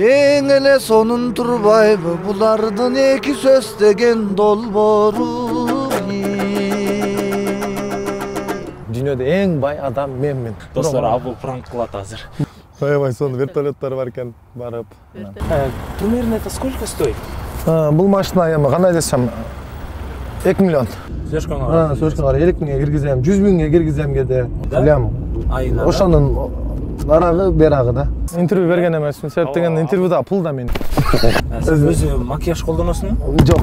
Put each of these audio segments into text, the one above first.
Эң эле сонун турбайбы булардын эки сөз деген долбоору. Дүйнөдө эң бай адам менмин. Достор, бул пранк кылат азыр. Аябай сонун вертолеттор бар экен, барып. Примерно это сколько стоит? Бул машина эми кандай десем 2 миллион. Сөшкөнгө. Сөшкөнгө 50 миңге киргизем, 100 миңге киргизем кеде. Билем. Айына. Ошонун нарагы берагы да. Интервью берген эмесмин, себеп деген интервьюда пул да менин. Өзү макияж колдоносуңбу? Жок.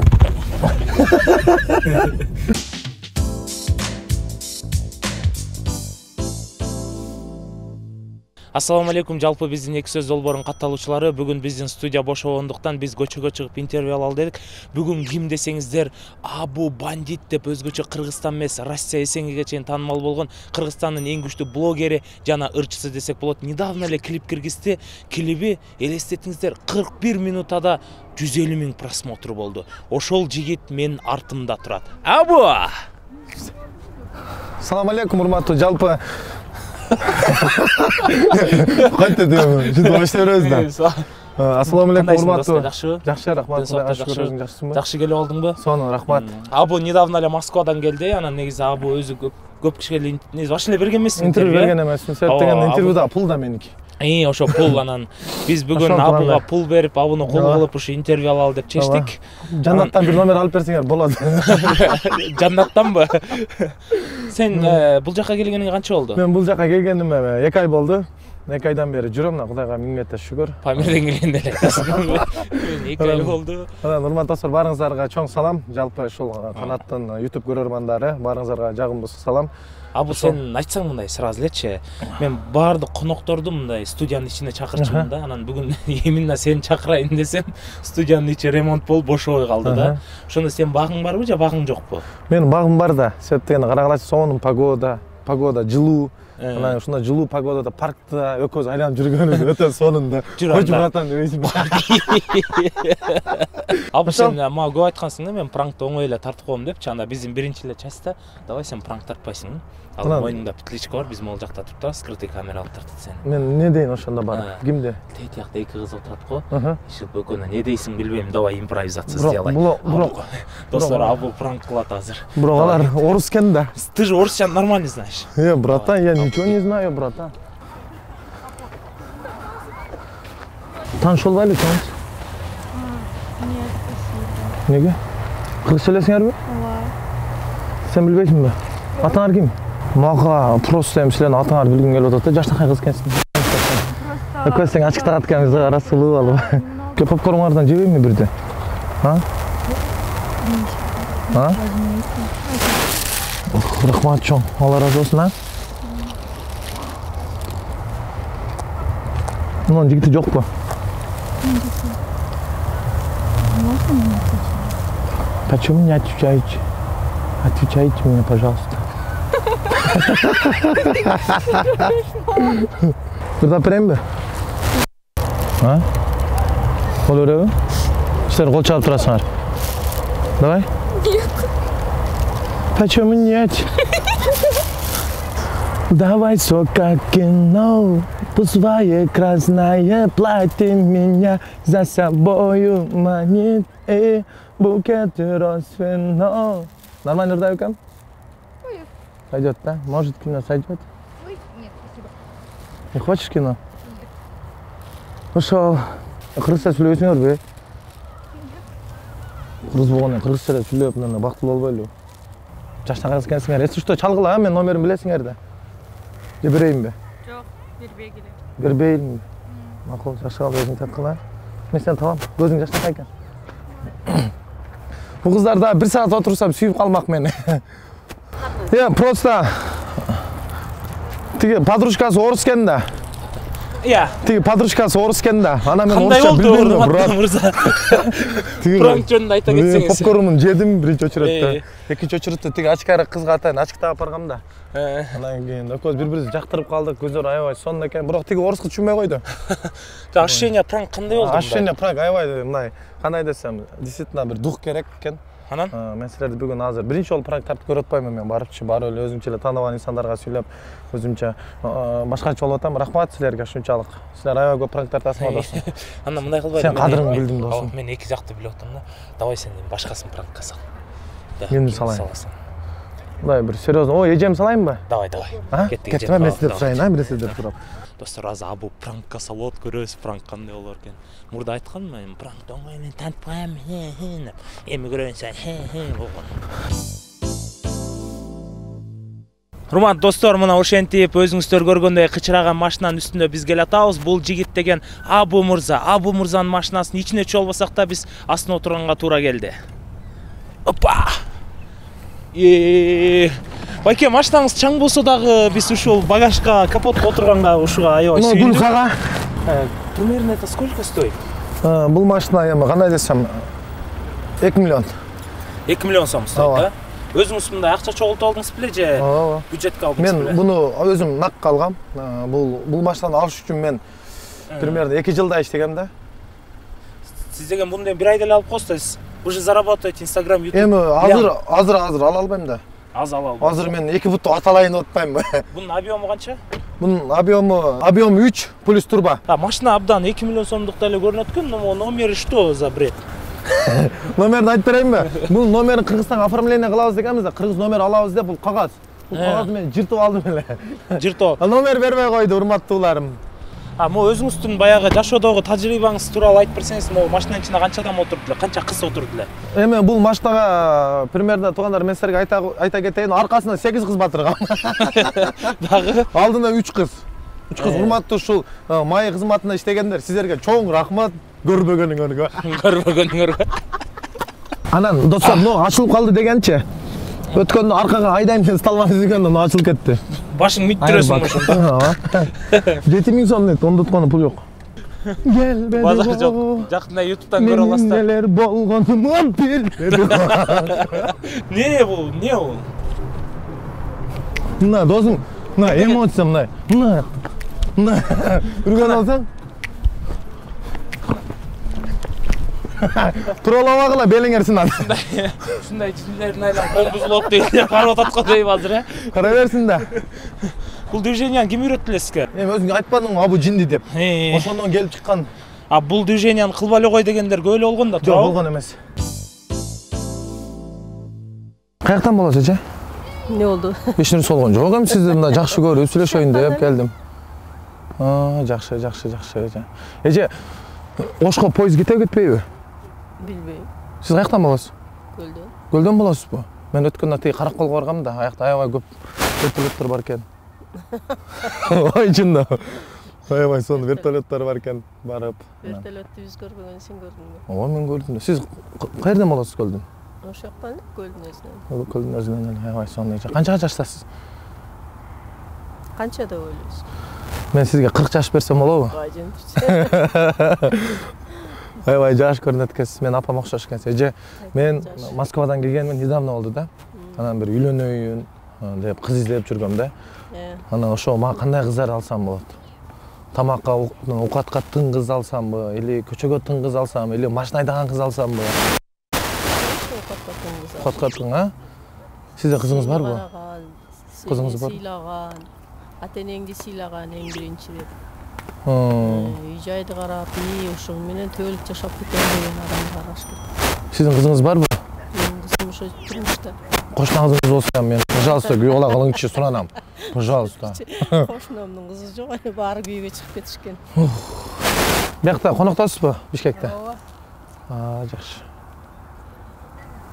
Ассаламу алейкум, жалпы биздин эки сөз долбоорунун катталуучулары. Бүгүн биздин студия бошогондуктан биз көчөгө чыгып интервью алалы дедик. Бүгүн ким десеңиздер, Абу Бандит деп өзгөчө Кыргызстан эмес, Россия эсеңиге чейин таанымал болгон Кыргызстандын эң күчтүү блогери жана ырчысы десек болот. Недавно эле клип киргизди. Клиби элестетиңиздер 41 минутада 150 миң просмотр болду. Ошол жигит менин артымда турат. Абу! Ассаламу алейкум, урматтуу, жалпы кантип дейм, жыт баштап беребиз да. Ассаламу алейкум, урматтуу. Жакшы, рахмат. Жакшы келип алдыңбы? Сонун, рахмат. Абу недавно эле Москвадан келди. Анан негизи Абу өзү көп кишиге баш эле берген эмессиң? Интервью берген эмесмин, себеп деген интервьюда пул да меники. Ошо пул, анан биз бүгүн Абуга пул берип, Абуну кол кылып ушу интервью алалы деп чечтик. Жаннаттан бир номер алып берсеңер болот. Жаннаттанбы? Сен бул жака келгениңе канча болду? Мен бул жака келгениме 2 ай болду. 2 айдан бери жүрөм, Кудайга миң мете шүгүр. Памирден келгенде эле. 2 ай болду. Анан урматтуу достор, баарыңыздарга чоң салам. Жалпы ушул канаттын YouTube көрөрмандары, баарыңыздарга жагымдуу салам. Абу, сен айтсаң мындай сразу элечи. Мен баардык конокторду мындай студиянын ичине чакырчумун да. Анан бүгүн именно сени чакырайын десем, студиянын ичи ремонт болуп бошобой калды да. Ошондо сен багың барбы же багың жокпу? Менин багым бар да. Себеп дегенде карагалачы сонун погода жылуу. Анан ушундай жылуу погодада паркта экөөбүз айланып жүргөнүбүз өтө сонун да. Койчу братан дебейсиң. Абу, сен мага көп айткансың да, мен пранкты оңой эле тартып коем депчи. Анда биздин биринчи эле частта давай сен пранк тартпайсың. Ал моюңда петличка бар, биз могул жакта туруп турабыз, скрытый камера алып тартат сени. Мен не дейин ошондо бар? Кимде? Тет жакта эки кыз отурат го. Иши бөкөнө не дейсиң билбейм, давай импровизация сделай. Бирок достор, Абу пранк кылат азыр. Бирок алар орус экен да. Ты же орусча нормально знаешь. Братан, я ничего не знаю, братан. Таныш болбайлы, таныш? Нет, спасибо. Неге? Кыргыз сүйлөйсүңөрбү? Ооба. Сен билбейсиңби? Атаңар ким? Мага просто эми силердин атаңарды билгим келип атат да, жаштакай кыз экенсиң. Экөөбүз сени ачык тарат экенбиз, расылып алып. Көп попкорнуңардан жебеймби бирде? Рахмат чоң, Алла разы болсун, Мунун жигити жокпу? Почему не отвечаете? Отвечайте мне, пожалуйста. Кырдап берейинби? Кол береби? Силер кол чалып турасыңар. Давай. Нет. Почему нет? Давай всё как кино. Пускай красное платье меня за собою манит, и букет роз вино. Нормально рдаю кам? Пойдет, да? Может, кино сойдет? Ой, нет, спасибо. Не хочешь кино? Ошо, кыргызча сүйлөбөйсүңөрбү? Кыргыз болгондон кыргызча сүйлөп, мына бактылуу болбойлу. Жаштакай кыз экенсиңер, если что, чалгыла, мен номерин билесиңер да. Же берейинби? Жок, бербегиле. Бербейинби? Макул, жакшы калды, өзүң таткыла. Мен сени табам, көзүң жаштакай экен. Бул кыздар да 1 саат отурсам сүйүп калмак мени. Просто тиги подружкасы орус экен да. Тиги подружкасы орус экен да. Ана мен орусча билбейм да, брат. Пранк жөнүндө айта кетсеңиз. Попкорнумду жедим биринчи очередте. Экинчи очередте тиги ачкайры кызга атайын ачык таап баргам да. Анан кийин экөөбүз бири-бирибизди жактырып калдык, көздөр аябай сонун экен. Бирок тиги оруску түшүнбөй койду. Ощущение пранк кандай болду? Ощущение пранк аябай мындай, кандай десем, действительно бир дух керек экен. Анан? Мен силерди бүгүн азыр биринчи жолу пранк тартып көрүп атпаймынбы мен барыпчы, барып эле өзүмчө эле тааныбаган инсандарга сүйлөп, өзүмчө башкача болуп атам. Рахмат силерге ушунчалык. Силер аябай көп пранк тартасыңар досум. Анда мындай кылбайлы. Сен кадырыңды билдим досум. Мен эки жакты билип атам да. Давай сен башкасын пранкка сал. Кимди салайын? Мындай бир серьезно. Ой, эжем салайынбы? Давай. Кеттим, мен сиздерди сурайын, бир нерсе деп турам. Достор, азыр абу пранкка салып көрөбүз, пранк кандай болор экен. Мурда айтканмын мен, пранк оңой мен тантпайм, деп. Эми көрөсүң, болгон. Урматтуу достор, мына ошентип өзүңүздөр көргөндөй кычыраган машинанын үстүндө биз келе атабыз. Бул жигит деген Абу Мырза. Абу Мырзанын машинасынын ичине чолбосак да биз астына отурганга туура келди. Опа! Байке, машинаңыз чаң болсо дагы биз ушул багажга, капотко отурганга ушуга аябай сүйүндүк. Бул сага? Примерно это сколько стоит? Бул машина эми кандай десем 2 миллион. 2 миллион сом стоит, да? Өзүңүз мындай акча чогултуп алдыңыз беле же? Ооба. Бюджетке алдыңыз беле? Мен буну өзүм накка алгам. Бул машинаны алыш үчүн мен примерно 2 жылда иштегем да. Сиз деген муну бир айда эле алып коесуз. Уже зарабатываете Instagram, YouTube. Эми азыр ала албайм да. Ала албайм. Азыр мен 2 бутту аталайын деп атпаймынбы. Бунун объему канча? Бунун объему 3 плюс турбо. Машина абдан 2 миллион сомдук деле көрүнөт экен, но номери что за бред? Номерин айтып берейинби? Бул номерин Кыргызстанга оформление кылабыз дегенбиз да, кыргыз номер алабыз деп, бул кагаз. Бул кагазды мен жыртып алдым эле. Жыртып. Номер бербей койду, урматтууларым. Мо өзүңүздүн баягы жашоодогу тажрыйбаңыз тууралуу айтып берсеңиз, могу машинанын ичинде канча адам отуруп эле, канча кыз отуруп эле? Эми бул машинага примерно туугандар, мен силерге айта кетейин, аркасына 8 кыз батыргам. Дагы Алдында 3 кыз. 3 кыз, урматтуу ушул май кызматында иштегендер, сиздерге чоң рахмат көрбөгөнүңөргө. Көрбөгөнүңөргө. Анан достор, мына ачылып калды дегенчи. Өткөндө аркага айдайм деп сталман изгенден ачылып кетти. Башың мүттүрөсүң ошондо. 7000 сом дейт, ондоткону пул жок. Келбеди. Базар жок. Жакында YouTube'дан көрө аласыздар. Нелер болгонун билбеди. Не бул? Мына досум, мына эмоция мына. Мына. Үргөн алсаң. Туралабагыла белиңерсин аны. Ушундай чиндерин айлап кол бузулат деп карап атат дейм азыр, Кара берсин да. Бул движенияны ким үйрөттү эле сизге? Эми өзүң айтпадыңбы, абу жинди деп. Ошондон келип чыккан. Бул движенияны кылбай эле кой дегендер көп эле болгон да, Жок, болгон эмес. Каяктан болосуз, эже? Не болду? Эч нерсе болгон жок, эми сизди мына жакшы көрүп сүйлөшөйүн деп келдим. Жакшы, эже. Эже, Ошко поезд кетеби, кетпейби? Билбейм. Сиз каяктан болосуз? Көлдөн. Көлдөн болосузбу? Мен өткөндө тиги Караколго баргам да, аякта аябай көп вертолеттор бар экен. Ой, чында. Аябай сонун вертолеттор бар экен, барып. Вертолетту биз көрбөгөн, сен көрдүңбү? Ооба, мен көрдүм. Сиз каерден болосуз көлдөн? Ош жактан эле, көлдүн өзүнөн. Көлдүн өзүнөн эле, аябай сонун. Канчага жаштасыз? Канча деп ойлойсуз? Мен сизге 40 жаш берсем болобу? Аябай жаш көрүнөт экенсиз, мен апам окшош экенсиз. Эже, мен Москвадан келгенмин, недавно болду да. Анан бир үйлөнөйүн деп кыз издеп жүргөм да. Анан ошо мага кандай кыздар алсам болот? Тамакка, оокатка тың кыз алсамбы, или көчөгө тың кыз алсамбы, или машина айдаган кыз алсамбы? Оокатка тың, а? Сизде кызыңыз барбы? Кызыңыз бар? Сыйлаган, ата-энеңди сыйлаган эң биринчи деп. Үй жайды карап, ушугу менен төлөп жашап кетем деген адам караш керек. Сиздин кызыңыз барбы? Менин кызым ошо турмушта. Кошунаңыз болсо мен, пожалуйста, күйөө кала кылыңчы суранам. Пожалуйста. Кошунумдун кызы жок, баары күйгө чыгып кетишкен. Биякта коноктосузбу, Бишкекте? Ооба. Жакшы.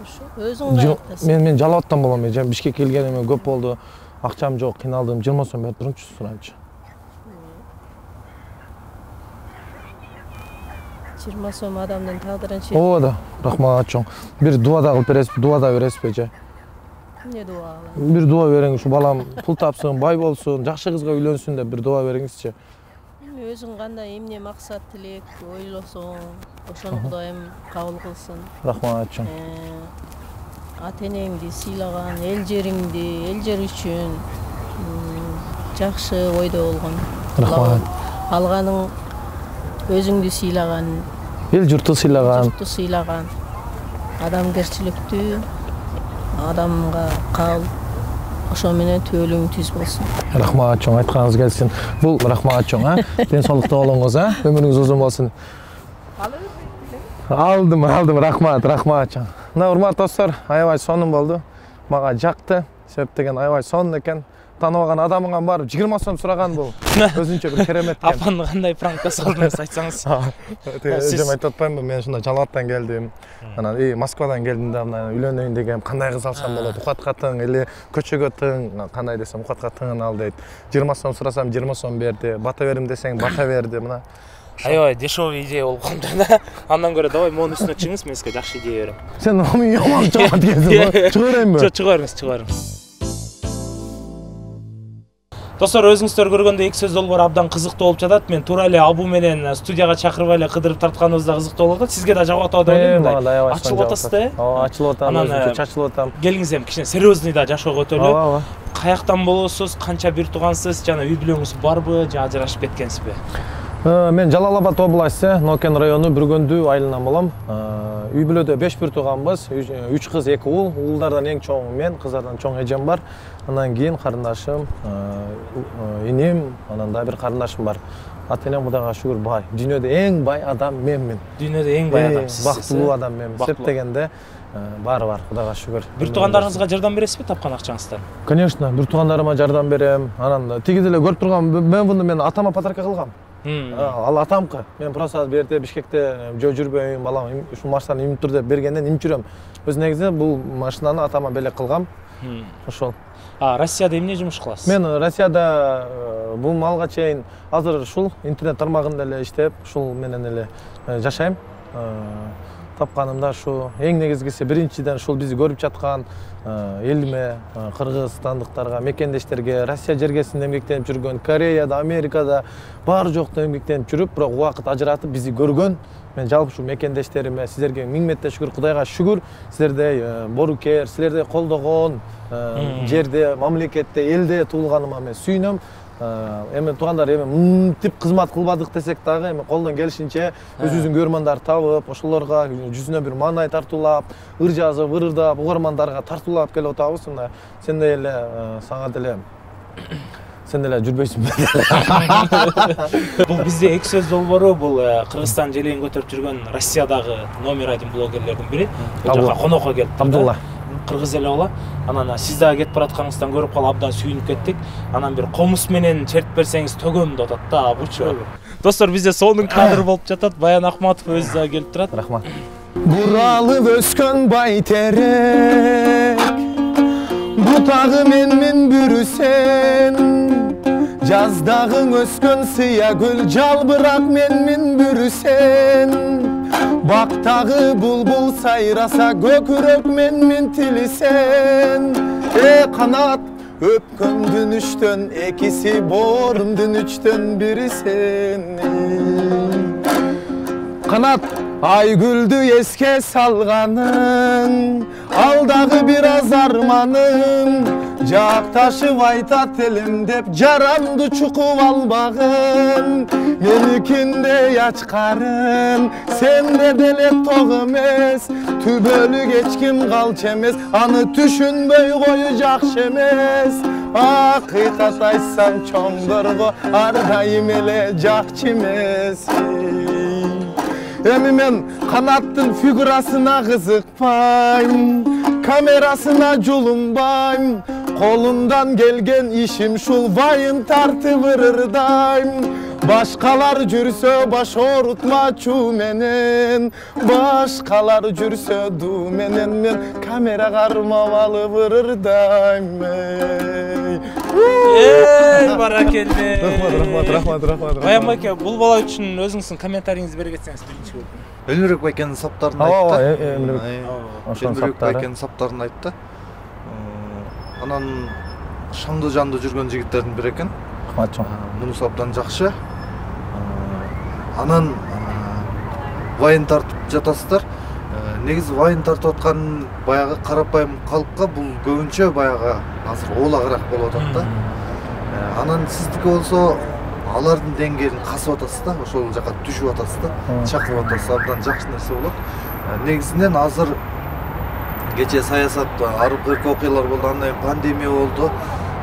Ошо өзүң каяктасың? Мен жалап аттан болом, эже. Бишкекке келгениме көп болду. Акчам жок, кыйналдым. 20 сом берип турунчу, суранчы. 20 сом адамдын тагдырын чек. Ооба да, рахмат чоң. Бир дуа да кылып бересиз, дуа да бересизби, эже? Не дуа кылам? Бир дуа бериң, ушу балам пул тапсын, бай болсун, жакшы кызга үйлөнсүн деп бир дуа бериңизчи. Өзүң кандай эмне максат, тилек ойлосоң, ошону Кудайым кабыл кылсын. Рахмат чоң. Ата-энеңди сыйлаган, эл жер үчүн жакшы ойдо болгон. Рахмат. Алганың өзүңдү сыйлаган, Эл журтту сыйлаган. адамгерчиликтүү, адамга кабыл, ошо менен төөлүң түз болсун. Рахмат чоң, айтканыңыз келсин. Бул рахмат чоң, ден соолукта болуңуз, өмүрүңүз узун болсун. Алдым, рахмат чоң. Мына урматтуу достор, аябай сонун болду. Мага жакты. Себеп деген аябай сонун экен. Тааныбаган адамыңа барып 20 сом сураган бул. Өзүнчө бир керемет экен. Апаны кандай пранкка салдыңыз айтсаңыз. Өзүм айтып атпаймынбы, мен ушундай Жалалаттан келдим. Анан Москвадан келдим да, мына үйлөнөйүн дегем, кандай кыз алсам болот? Укатка тың или көчөгө тың, кандай десем укатка тыңын ал дейт. 20 сом сурасам 20 сом берди. Бата берим десең бата берди. Мына Аябай дешевый идея болуп калды да. Андан көрө давай монун үстүнө чыгыңыз, мен сизге жакшы идея берем. Сен яман чыгат экенсиң. Чыгарайынбы? Жок, чыгарыңыз. Достор, өзүңүздөр көргөндөй эки сөз долбоору абдан кызыктуу болуп жатат. Мен туура эле Абу менен студияга чакырып эле кыдырып тартканыбыз да кызыктуу болуп атат. Сизге да жагып атабы деп ойлойм. Ачылып атасыз да? Ооба, ачылып атам, өзүмчө чачылып атам. Келиңиз эми кичине серьезный да жашоого өтөлү. Каяктан болосуз, канча бир туугансыз, жана үй бүлөңүз барбы, же ажырашып кеткенсизби? Мен Жалал-Абад областы, Нокен району Бүргөндүү айылынан болом. Үй бүлөдө 5 бир тууганбыз, 3 кыз, 2 уул. Уулдардан эң чоңу мен, кыздардан чоң эжем бар. Андан кийин карындашым, иним, анан да бир карындашым бар. Ата-энем Кудайга шүгүр бай. Дүйнөдө эң бай адам менмин. Дүйнөдө эң бай адам сиз. Бактылуу адам менмин. Сеп дегенде баары бар, Кудайга шүгүр. Бир туугандарыңызга жардам бересизби тапкан акчаңыздан? Конечно, бир туугандарыма жардам берем. Анан тиги деле көрүп турган мен атама подарка кылгам. Ал атамкы. Мен просто берде Бишкекте жүрбөйүн, балам ушул машинаны имип тур деп бергенден имип жүрөм. Өз негизи бул машинаны атама белек кылгам. Ошол. Россияда эмне жумуш кыласыз? Мен Россияда бул малга чейин азыр ушул интернет тармагында эле иштеп, ушул менен эле жашайм. Тапканымда ушу эң негизгиси биринчиден ушул бизди көрүп жаткан элиме, кыргызстандыктарга, мекендештерге, Россия жергесинде эмгектенип жүргөн, Кореяда, Америкада бар жокто эмгектенип жүрүп, бирок убакыт ажыратып бизди көргөн, мен жалпы ушул мекендештериме сиздерге миң метте шүгүр, Кудайга шүгүр, силердей борукер, силердей колдогон жерде, мамлекетте, элде туулганыма мен сүйүнөм. Эми туугандар эми мынтип кызмат кылбадык десек дагы, эми колдон келишинче өзүбүздүн көрөрмандарды табып, ошолорго жүзүнө бир маанай тартуулап, ыр жазып, ырдап, угармандарга тартуулап келип атабыз. Мына сендей эле сага деле сен деле жүрбөйсүңбү? Бул бизде эки сөз долбоору, бул Кыргызстан желегин көтөрүп жүргөн Россиядагы номер 1 блогерлердин бири. Бул жака конокко келип Абдулла. Кыргыз эле бола. Анан сиз дагы кетип баратканыңыздан көрүп калып абдан сүйүнүп кеттик. Анан бир комуз менен чертип берсеңиз төгөм деп атат да, бучу. Достор, бизде сонун кадр болуп жатат. Баян Акматов өзү дагы келип турат. Рахмат. Буралып өскөн байтерек, бутагы менмин бүрүсен, жаздагы өскөн сыя гүл жалбырак менмин бүрүсен. Бактагы булбул сайраса көкүрөк менмин тилисен. Канат өпкөн дүнүштөн экиси боорумдун үчтөн бирисен. Канат ай гүлдү эске салганың, алдагы бир аз арманың, жакташып айтат элем деп жарамды чукуп албагын. Меникиндей ачкарын сенде деле тог эмес, түбөлүк эч ким калчу эмес, аны түшүнбөй кою жакшы эмес. Акыйкат айтсам чоңдорго ар дайым эле жакчы эмес. Эми мен канаттын фигурасына кызыкпайм, камерасына жулунбайм, колумдан келген ишим шул вайын тартып ырдайм. Башкалар жүрсө баш оорутмачу менен, башкалар жүрсө ду менен, мен камера кармап алып ырдайм. Баракелде. Рахмат. Баян байке, бул бала үчүн өзүңүздүн комментарийиңизди бере кетсеңиз биринчи болуп. Элмирбек байкенин саптарын айтты. Элмирбек байкенин саптарын айтты. Анан шаңды жанды жүргөн жигиттердин бири экен. Рахмат чоң. Мунусу абдан жакшы. Анан вайын тартып жатасыздар. Негизи вайын тартып аткан баягы карапайым калкка бул көбүнчө баягы азыр оолагыраак болуп атат да. Анан сиздики болсо алардын деңгээлин касып атасыз да, ошол жака түшүп атасыз да, чакырып атасыз, абдан жакшы нерсе болот. Негизинен азыр кечээ саясатта арып окуялар болду, андан кийин пандемия болду.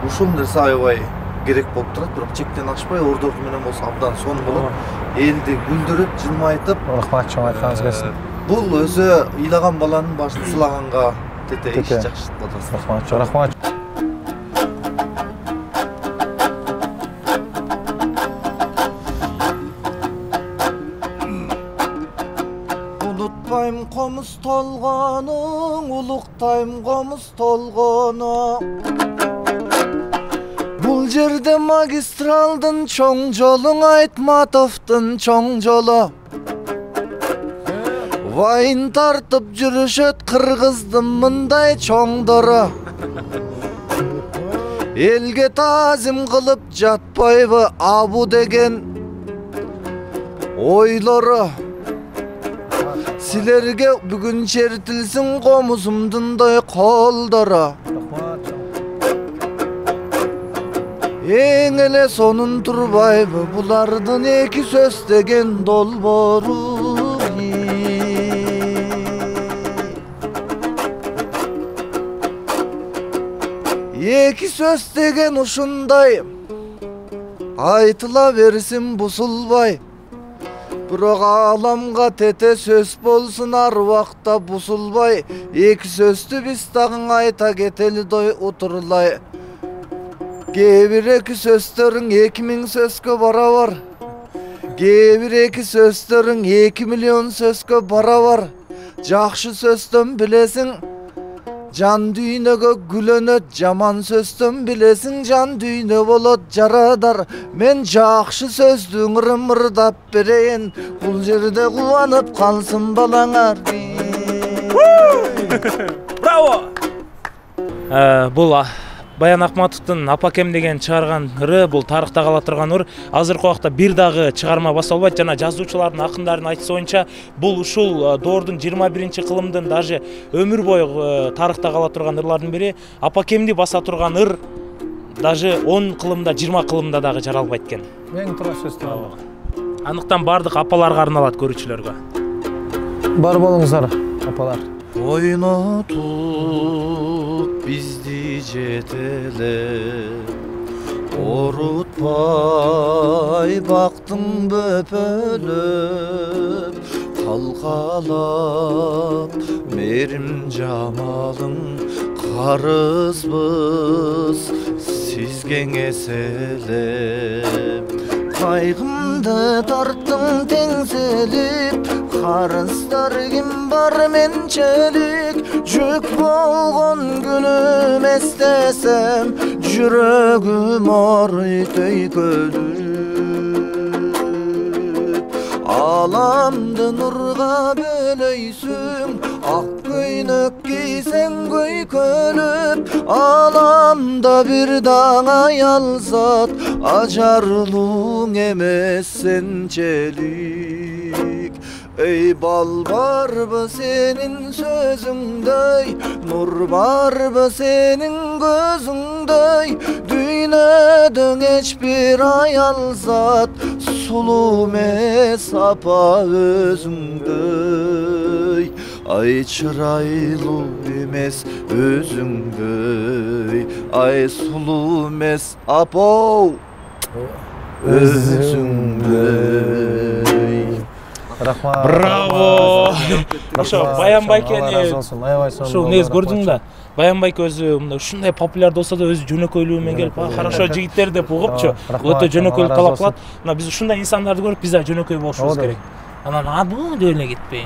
Ушул нерсе аябай керек болуп турат, бирок чектен ашпай ордорду менен болсо абдан сонун болот. Элди күлдүрүп, жылмайтып. Рахмат, чоң айтканыңыз келсин. Бул өзү ыйлаган баланын башын сылаганга тете иш жакшы болот. Рахмат, рахмат. Unutmayım komuz tolğanın, uluktayım komuz tolğanı. Bul jerde magistraldın çoң jolun, Айтматовдун çoң jolu. Вайын тартып жүрүшөт кыргыздын мындай чоңдору. Элге таазим кылып жатпайбы абу деген ойлору. Силерге бүгүн чертилсин комузумдундай колдору. Эң эле сонун турбайбы булардын эки сөз деген долбору. Эки сөз деген ушундай айтыла берсин бусулбай. Бирок аламга тете сөз болсун ар убакта бусулбай. Эки сөздү биз дагы айта кетели дой утурлай. Кээ бир эки сөздөрүң 2000 сөзгө барабар. Кээ бир эки сөздөрүң 2 миллион сөзгө барабар. Жакшы сөздөн билесиң жан дүйнөгө гүлөнөт, жаман сөздөн билесиң жан дүйнө болот жарадар. Мен жакшы сөздү ырымырдап берейин, бул жерде кубанып калсын балаңар. Браво! Бул Баян Акматовдун Апакем деген чыгарган ыры, бул тарыхта кала турган ыр. Азыркы убакта бир дагы чыгарма басылбайт. Жана жазуучулардын, акындардын айтышы боюнча, бул ушул доордун 21-кылымдын даже өмүр бою тарыхта кала турган ырлардын бири. Апакемди баса турган ыр даже 10 кылымда, 20 кылымда дагы жаралбайт экен. Эң туура сөз тууралуу. Андыктан бардык апаларга арналат, көрүүчүлөргө. Бар болуңуздар, апалар. Ойнотуп бизди жетелеп, орутпай бактың бөпөлөп, калкалап мерим жамалың, карызбыз сизге эселеп. Кайгымды тарттың теңселип, карыздар ким бар менчелик. Жүк болгон күнүм эстесем, жүрөгүм ооруйт өйкөлүп. Аламды нурга бөлөйсүң, ак көйнөк кийсең көйкөлүп. Аламда бир даңа аялзат, ажарлууң эмес сенчелик. Ey bal barбы senin sözüngдөй, nur barбы senin gözüngдөй. Düynödөн hiçbir ayal zat, sulu mes apa özüngдөй. Ay çıraylı emes özüngдөй, ay sulu mes apa özüngдөй. Рахмат. Браво! Ошо Баян Байкени Ушул негиз көрдүң да. Баян Байке өзү мындай ушундай популяр болсо да өзү жөнөкөйлүгү менен келип, хорошо жигиттер деп угупчу. Өтө жөнөкөйлүк талап кылат. Мына биз ушундай инсандарды көрүп, биз да жөнөкөй болушубуз керек. Анан бул деп эле кетпей.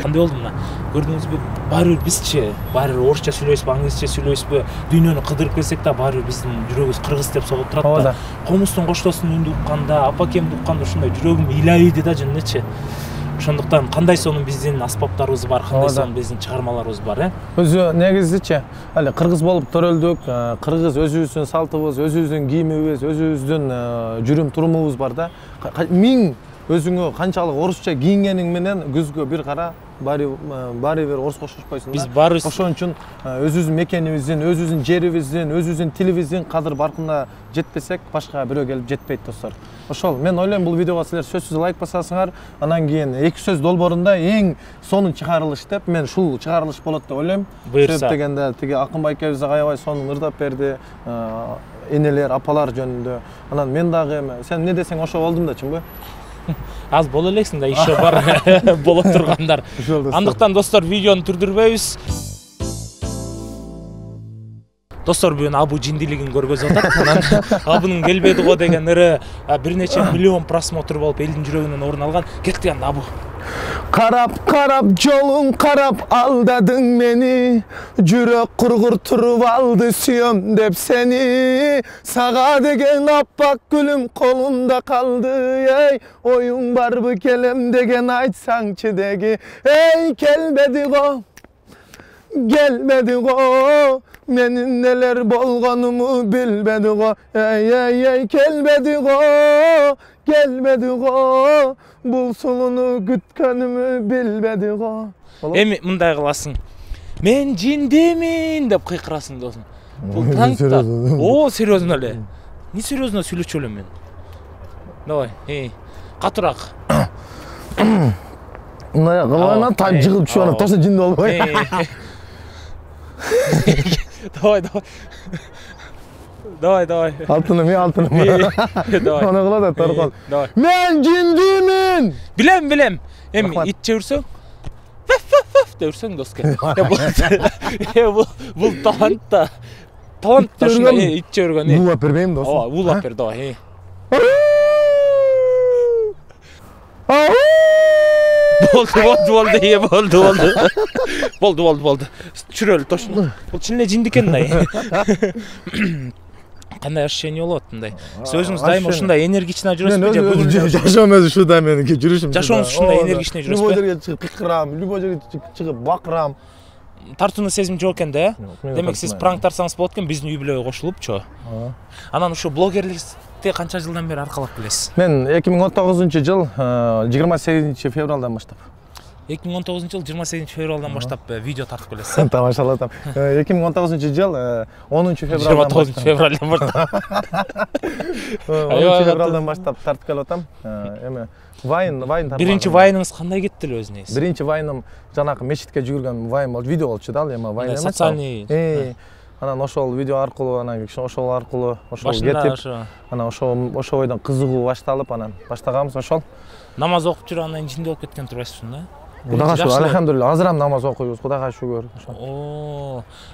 Кандай болду мына? Көрдүңүзбү? Баары бир бизчи, баары бир орусча сүйлөйбүзбү, англисче сүйлөйбүзбү, дүйнөнү кыдырып келсек да баары бир биздин жүрөгүбүз кыргыз деп согуп турат да. Комуздун коштосун үндү укканда, Апакемди укканда ушундай жүрөгүм ыйлайды да жөнөчү. Ошондуктан кандай сонун биздин аспаптарыбыз бар, кандай сонун биздин чыгармаларыбыз бар, Өзү негизичи, али кыргыз болуп төрөлдүк, кыргыз өзүбүздүн салтыбыз, өзүбүздүн кийимибиз, өзүбүздүн жүрүм турумубуз бар да. Миң өзүңө канчалык орусча кийингениң менен күзгө бир кара баары бир орус кошушпайсың да. Биз барыбыз Ошон үчүн өзүбүздүн мекенибиздин, өзүбүздүн жерибиздин, өзүбүздүн тилибиздин кадыр баркына жетпесек, башка бирөө келип жетпейт достор. Ошол мен ойлойм бул видеого силер сөзсүз лайк басасыңар. Анан кийин эки сөз долбоорунда эң сонун чыгарылыш деп мен ушул чыгарылыш болот деп ойлойм. Буйрса. Дегенде тиги Акынбай экебиз аябай сонун ырдап берди. Энелер, апалар жөнүндө. Анан мен дагы сен эмне десең ошо болдум да, чынбы? аз боло элексиң да, еще бар боло тургандар. Андыктан достор видеону түрдүрбөйбүз. Достор бүгүн Абу жиндилигин көргөзүп атат. Анан Абунун келбеди го деген ыры бир нече миллион просмотр болуп элдин жүрөгүнөн орун алган. Кеттик анда Абу. Карап жолуң карап алдадың мени, жүрөк кургур туруп алды сүйөм деп сени. Сага деген аппак гүлүм колумда калды, эй, оюң барбы келем деген айтсаңчы деги. Эй, келбеди го, менин нелер болгонуму билбеди го. Эй, келбеди го, бул сулуну күткөнүмү билбеди го. Эми мындай кыласың. Мен жиндимин деп кыйкырасың досум. Бул танкта. О, серьезно эле. Не серьезно сүйлөчү элем мен. Давай, катыраак. Мына кылгана тайып жыгылып түшүп анан тосын жинди болбой. Давай. Алтыным. Давай. Аны кыла да таркал. Давай. Мен жиндимин. Билем. Эми ит чебирсең, деп үрсең доске. Бул талант да. Талант да ушундай ит чебирген. Улап бербейм досум. Ооба, улап бер, давай. Болду. Чүрөлү тошун. Бул чын эле жинди экен да. Кандай ощущение болот мындай? Сиз өзүңүз дайыма ушундай энергично жүрөсүзбү же бүгүн жашоом өзү ушундай меники жүрүшүм. Жашооңуз ушундай энергично жүрөсүзбү? Любой жерге чыгып кыйкырам, любой жерге чыгып бакырам. Тартууну сезим жок экен да? Демек сиз пранктарсаңыз болот экен, биздин үй-бүлөгө кошулупчу. Анан ушу блогерликти канча жылдан бери аркалап келесиз? Мен 2019-жыл 28-февралдан баштап. 2019-жыл 28-февралдан баштап видео тартып келесиз. Тамашалатам. 2019-жыл 10-февралдан 29-февралдан баштап. 10-февралдан баштап тартып келип атам. Эми вайн тартып. Биринчи вайныңыз кандай кетти эле өзүнө? Биринчи вайным жанагы мечитке жүгүргөн вайн болчу, видео болчу да, эми вайн эмес. Социальный. Анан ошол видео аркылуу, анан ошол аркылуу кетип, анан ошол бойдон кызыгуу башталып, анан баштаганбыз ошол. Намаз окуп жүрүп анан жинди болуп кеткен турбайсызбы да? Кудайга шүгүр, алхамдулилла, азырам намаз окуйбуз, Кудайга шүгүр.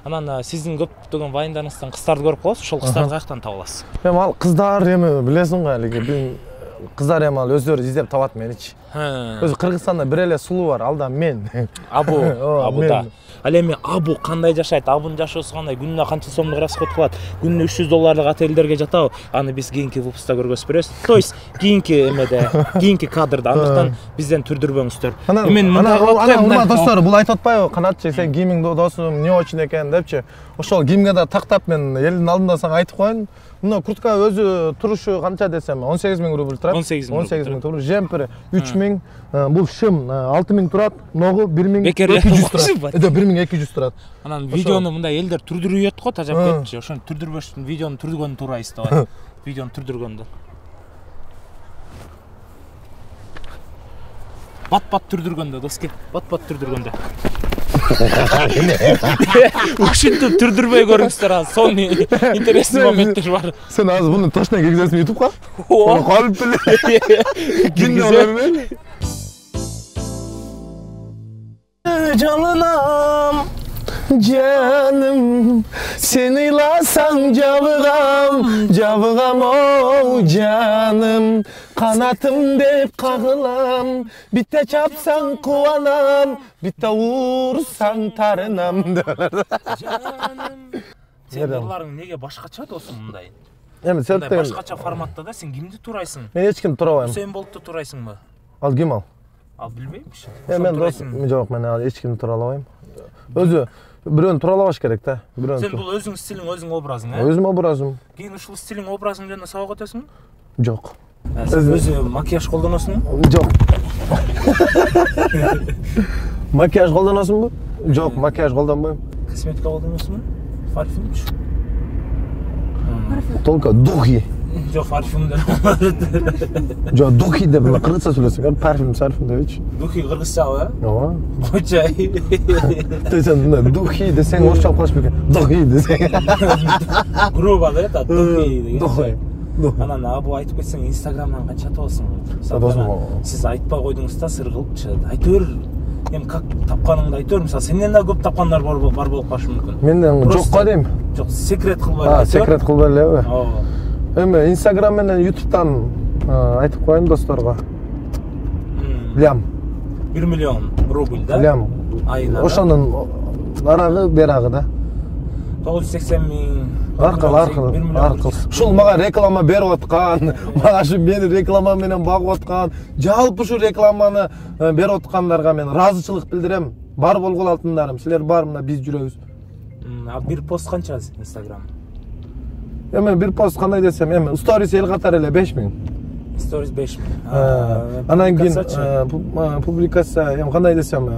Анан сиздин көптөгөн вайндарыңыздан кыздарды көрүп каласыз, ошол кыздарды каяктан таба аласыз? Эми ал кыздар эми билесиң го, эле кыздар эми ал өздөрү издеп табат меничи. Өзү Кыргызстанда бир эле сулуу бар, ал да мен. Абу да. Ал эми Абу кандай жашайт? Абунун жашоосу кандай? Күнүнө канча сомдук расход кылат? Күнүнө $300 отелдерге жатабы? Аны биз кийинки выпуска көргөзүп беребиз. То есть кийинки эмеде, кийинки кадрда. Андыктан бизден түрдүрбөңүздөр. Анан достор, бул айтып атпайбы? Канатчы, сен кийимиң досум не очень экен депчи. Ошол кийимге да тактап мен элдин алдында сага айтып коеюн. Мына куртка өзү турушу канча десем 18.000 рубль турат. 18.000 рубль. Жемпери 3.000, бул шым 6.000 турат, ногу 1.200 турат. 1.200 турат. Анан видеону мындай элдер түрдүрүп го, тажап кетчи. Ошону түрдүрбөш үчүн видеону түрдүргөндү турайсыз да. Видеону түрдүргөндү. Бат түрдүргөндө, доске. Бат түрдүргөндө. Ушинтип түрдүрбөй көрүңүздөр, ал сонун интересный моменттер бар. Сен азыр буну точно киргизесиң YouTubeга? Ооба. Калып биле. Киргизем. Canım, sen ilasan cavıgam o canım. Kanatım deyip kağılam, bitte çapsan kuvanam, bitte vursan tarınam. Sen ырlarың неге башкача досум мындай? Эми сен башкача форматта да сен кимди турайсың? Мен эч кимди турабайм. Усейн Болтту турайсыңбы? Ал ким ал? Ал билбеймиш. Мен досум, жок, мен эч кимди тура албайм. Өзү бирөөнү тура албаш керек да. Сен бул өзүң стилиң, өзүң образың, Өзүм образым. Кийин ушул стилиң, образың жөнүндө сабак өтөсүңбү? Жок. Өзү макияж колдоносуңбу? Жок. Макияж колдоносуңбу? Жок, макияж колдонбойм. Косметика колдоносуңбу? Парфюмчу. Только духи. Жок, парфюмдер. Жок, духи деп кыргызча сүйлөсөң, парфюм дебичи. Духи кыргызчабы, э? Ооба. Кочай. Сен духи десең орусча кылыш бекен. Духи десең. Грубо да, это духи деген. Духи. Анан абу айтып кетсең, Инстаграмдан канча атабасың? Сиз айтпай койдуңуз да, сыр кылып чыгат. Айтыр. Эми как тапканыңды айтыр. Мисалы, сенден да көп тапкандар бар болуп калышы мүмкүн. Менден жокко дейм. Жок, секрет кылбай айтыр. Секрет кылбай элеби? Ооба. Эми Инстаграм менен Ютубтан айтып коеюн досторго. Лям. 1 миллион рубль, да? Лям. Айына. Ошонун арагы берагы да. 980 миң. Аркылы. Ушул мага реклама берип аткан, мага ушу мени реклама менен багып аткан, жалпы ушу рекламаны берип аткандарга мен ыраазычылык билдирем. Бар болгул алтындарым, силер бар мына биз жүрөбүз. Бир пост канча Инстаграм? Эми бир пост кандай десем, эми сторис эл катары эле 5000. Сторис 5000. Анан кийин публикация, эми кандай десем,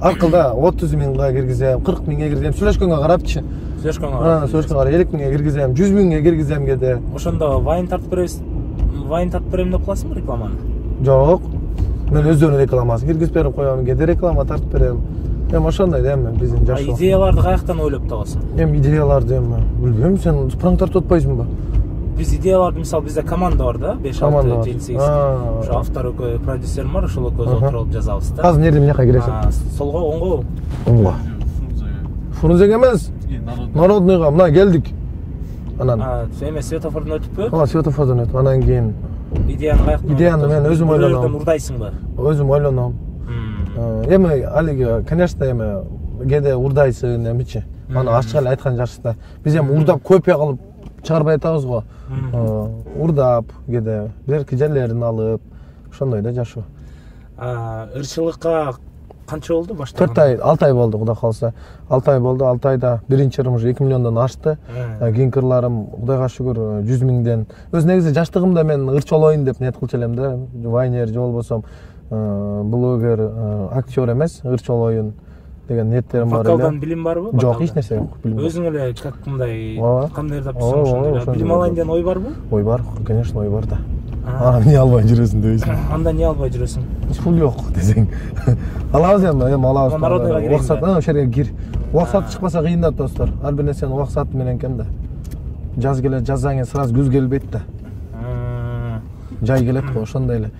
аркылда 30 миңге киргизем, 40 миңге киргизем, сүйлөшкөнгө карапчы. Сөзгөнгө карап. Сөзгөнгө карап 50 миңге киргизем, 100 миңге киргизем кеде. Ошондо вайн тартып берем деп кыласыңбы рекламаны? Жок. Мен өздөрүнүн рекламасын киргизип берип коем, кеде реклама тартып берем. Эми ошондой да эми биздин жашоо. Идеяларды каяктан ойлоп табасың? Эми идеяларды эми билбейм, сен спранг тартып атпайсыңбы? Биз идеяларды, мисалы, бизде команда бар да, 5-6 7-8. Ошо автор экөө, продюсерим бар, ошол экөөбүз отуруп жазабыз да. Азыр жерден жака киресиң? Солго, оңго. Оңго. Фрунзеге эмес? Народныйга мына келдик. Анан. Эме светофордон өтүппү? Светофордон өтүп, анан кийин идеяны каяктан? Идеяны мен өзүм ойлоном. Урдайсыңбы? Өзүм ойлоном. Эми алиги, конечно, эми кеде урдайсың эмичи. Аны ачык эле айткан жакшы да. Биз эми урдап копия кылып чыгарбай атабыз го. Урдап кеде берки жерлерин алып, ошондой да жашоо. Ырчылыкка канча болду баштаган? 4 ай, 6 ай болду, Кудай калса. 6 ай болду, 6 айда биринчи ырым уже 2 миллиондон ашты. Кийинки ырларым, Кудайга шүгүр, 100 миңден. Өз негизи жаштыгымда мен ырчолоюн деп нет кылчу элем да. Вайнер же болбосом блогер, актер эмес, ырчолоюн деген ниеттерим бар эле. Вокалдан билим барбы? Жок, эч нерсе жок. Өзүң эле как мындай кандай записың ошондой билим алайын деген ой барбы? Ой бар, конечно, ой бар да. Не албай жүрөсүң дейсиң. Анда не албай жүрөсүң? Пул жок десең. Алабыз эми алабыз. Народныйга кирейин. Уаксат, ошол жерге кир. Уаксат чыкпаса кыйын да достор. Ар бир нерсенин уаксаты менен экен да. Жаз келет, жазаң сразу күз келбейт да. Жай келет го, ошондой эле.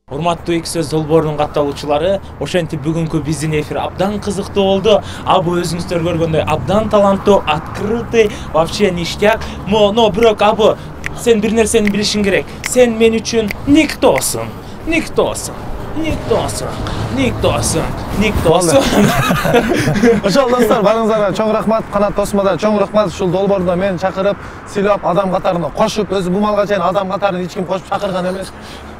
Урматтуу эки сөз долбоорунун катталуучулары, ошентип бүгүнкү биздин эфир абдан кызыктуу болду. Абы өзүңүздөр көргөндөй абдан таланттуу, открытый, вообще ништяк. Но бирок Абы, сен бир нерсени билишиң керек. Сен мен үчүн никтосуң. Ошол достор, барыңыздарга чоң рахмат. Канат досума да чоң рахмат. Ушул долбоордо мени чакырып, сыйлап, адам катарына кошуп, өзү бу малга чейин адам катарын эч ким кошуп чакырган эмес.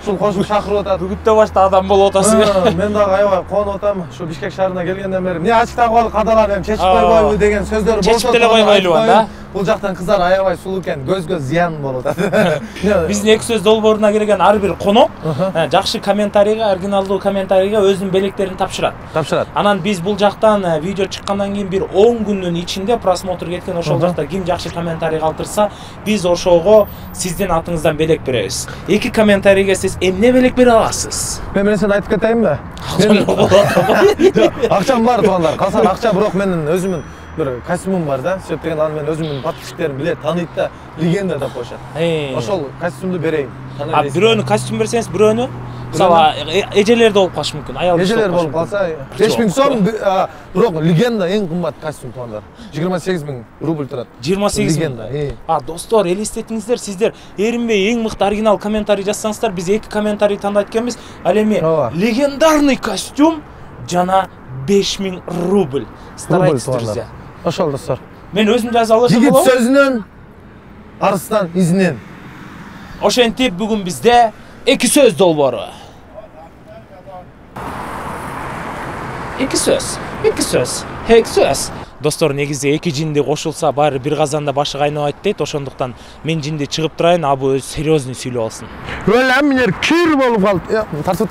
Ушул кошуп чакырып атат. Бүгүттө башта адам болуп атасың. Мен дагы аябай конуп атам. Ушу Бишкек шаарына келгенден бери эмне ачыктан коелук кадалар, эми чечип койбойбу деген сөздөр болсо. Чечип деле койбойлубу анда? Бул жактан кыздар аябай сулуу экен, көзгө зыян болуп атат. Биздин эки сөз долбооруна келген ар бир конок жакшы комментарийге, оригиналдуу комментарийге өзүнүн белектерин тапшырат. Анан биз бул жактан видео чыккандан кийин бир 10 күндүн ичинде просмотр кеткен ошол жакта ким жакшы комментарий калтырса, биз ошого сиздин атыңыздан белек беребиз. 2 комментарийге сиз эмне белек бере аласыз? Мен нерсени айтып кетейинби? Акчам бар туугандар, калсан акча, бирок менин өзүмүн bir kostümüm var da, söp деген аны мен өзүмдүн подписчиктерим билет, тааныйт да, легенда деп коюшат. Ошол костюмду берейин. Бирөөнү костюм берсеңиз, бирөөнү мисалы эжелерде болуп калышы мүмкүн. Эжелер болуп калса 5000 сом, бирок легенда эң кымбат костюм туугандар. 28 000 рубль турат. 28 000. Достор, элестетиңиздер, сиздер эринбей эң мыкты оригинал комментарий жазсаңыздар, биз 2 комментарий тандайт экенбиз. Ал эми легендарный костюм жана 5000 рубль. Старайтесь, друзья. Ошол достор. Мен өзүм жаза алышым болобу? Жигит сөзүнөн, арыстан изинен. Ошентип бүгүн бизде эки сөз долбоору. Эки сөз. Достор, негизи эки жинди кошулса баары бир казанда башы кайнабайт дейт. Ошондуктан мен жинди чыгып турайын, Абы өзү серьезный сүйлөп алсын. Өлөм менер кир болуп калды. Тартып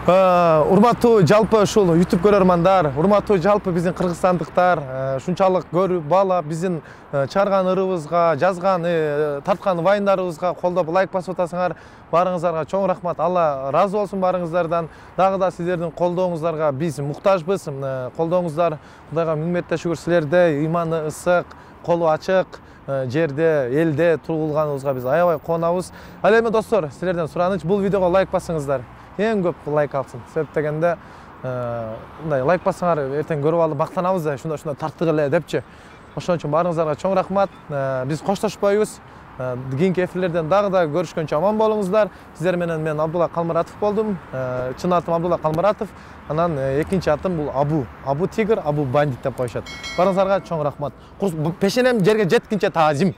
Урматтуу жалпы ушул YouTube көрөрмандар, урматтуу жалпы биздин кыргызстандыктар, шунчалык көрүп, баалап, биздин чыгарган ырыбызга, жазган, тарткан вайндарыбызга колдоп лайк басып атасыңар. Барыңыздарга чоң рахмат. Алла разы болсун барыңыздардан. Дагы да сиздердин колдооңуздарга биз муктажбыз. Колдооңуздар Кудайга миң мәртө шүгүр, силерде иманы ысык, колу ачык жерде, элде тургулганыбызга биз аябай кубанабыз. Ал эми достор, силерден сураныч, бул видеого лайк басыңыздар. Эң көп лайк алсын. Себеп дегенде, мындай лайк бассаңар, эртең көрүп алып мактанабыз да, шунда тарттык эле депчи. Ошон үчүн барыңыздарга чоң рахмат. Биз коштошпойбуз. Кийинки эфирлерден дагы да көрүшкөнчө аман болуңуздар. Сиздер менен мен Абдулла Калмуратов болдум. Чын атым Абдулла Калмуратов. Анан экинчи атым бул Абу Тигр, Абу Бандит деп коюшат. Барыңыздарга чоң рахмат. Пешенем жерге жеткинче таазим.